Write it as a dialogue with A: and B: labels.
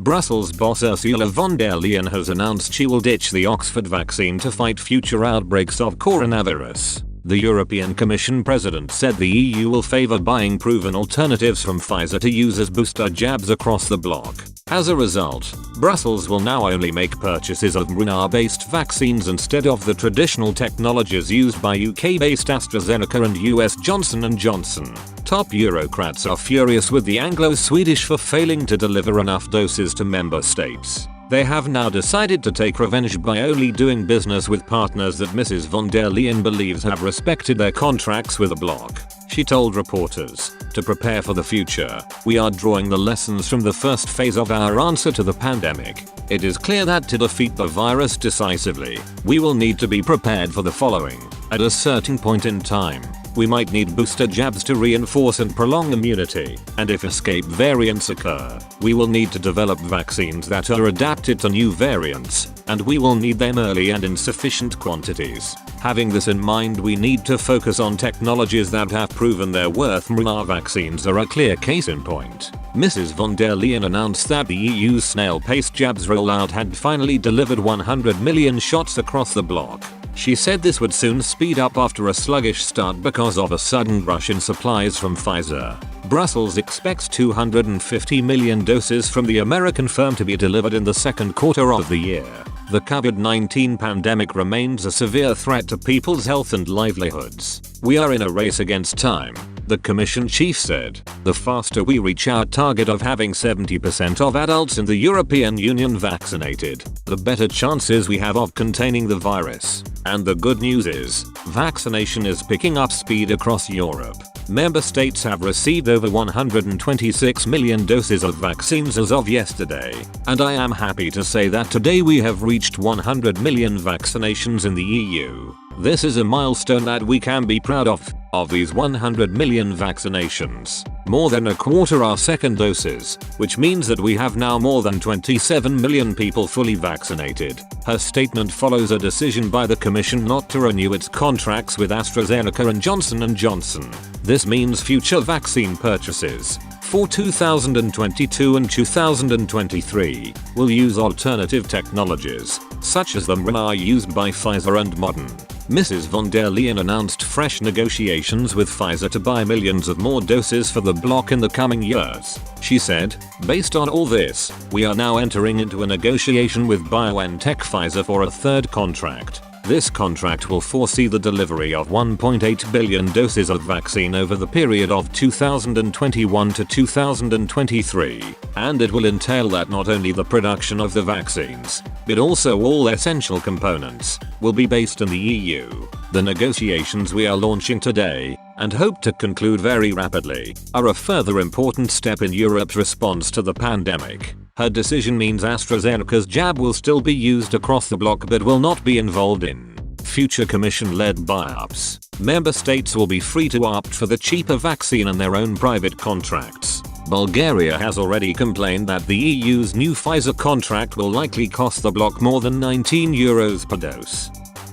A: Brussels boss Ursula von der Leyen has announced she will ditch the Oxford vaccine to fight future outbreaks of coronavirus. The European Commission president said the EU will favour buying proven alternatives from Pfizer to use as booster jabs across the bloc. As a result, Brussels will now only make purchases of mRNA-based vaccines instead of the traditional technologies used by UK-based AstraZeneca and US Johnson & Johnson. Top bureaucrats are furious with the Anglo-Swedish for failing to deliver enough doses to member states. They have now decided to take revenge by only doing business with partners that Mrs. von der Leyen believes have respected their contracts with the bloc. She told reporters, "To prepare for the future, we are drawing the lessons from the first phase of our answer to the pandemic. It is clear that to defeat the virus decisively, we will need to be prepared for the following. At a certain point in time, we might need booster jabs to reinforce and prolong immunity, and if escape variants occur, we will need to develop vaccines that are adapted to new variants, and we will need them early and in sufficient quantities. Having this in mind, we need to focus on technologies that have proven their worth. mRNA vaccines are a clear case in point." Mrs. von der Leyen announced that the EU's snail-paced jabs rollout had finally delivered 100 million shots across the bloc. She said this would soon speed up after a sluggish start because of a sudden rush in supplies from Pfizer. Brussels expects 250 million doses from the American firm to be delivered in the second quarter of the year. The COVID-19 pandemic remains a severe threat to people's health and livelihoods. "We are in a race against time," the Commission chief said. "The faster we reach our target of having 70% of adults in the European Union vaccinated, the better chances we have of containing the virus. And the good news is, vaccination is picking up speed across Europe. Member states have received over 126 million doses of vaccines as of yesterday, and I am happy to say that today we have reached 100 million vaccinations in the EU. This is a milestone that we can be proud of. Of these 100 million vaccinations, more than a quarter are second doses, which means that we have now more than 27 million people fully vaccinated." Her statement follows a decision by the Commission not to renew its contracts with AstraZeneca and Johnson & Johnson. This means future vaccine purchases for 2022 and 2023 will use alternative technologies, such as the mRNA used by Pfizer and Moderna. Mrs. von der Leyen announced fresh negotiations with Pfizer to buy millions of more doses for the bloc in the coming years. She said, "Based on all this, we are now entering into a negotiation with BioNTech Pfizer for a third contract. This contract will foresee the delivery of 1.8 billion doses of vaccine over the period of 2021 to 2023, and it will entail that not only the production of the vaccines, but also all essential components, will be based in the EU. The negotiations we are launching today, and hope to conclude very rapidly, are a further important step in Europe's response to the pandemic." Her decision means AstraZeneca's jab will still be used across the bloc but will not be involved in future Commission-led buy-ups. Member states will be free to opt for the cheaper vaccine in their own private contracts. Bulgaria has already complained that the EU's new Pfizer contract will likely cost the bloc more than €19 per dose.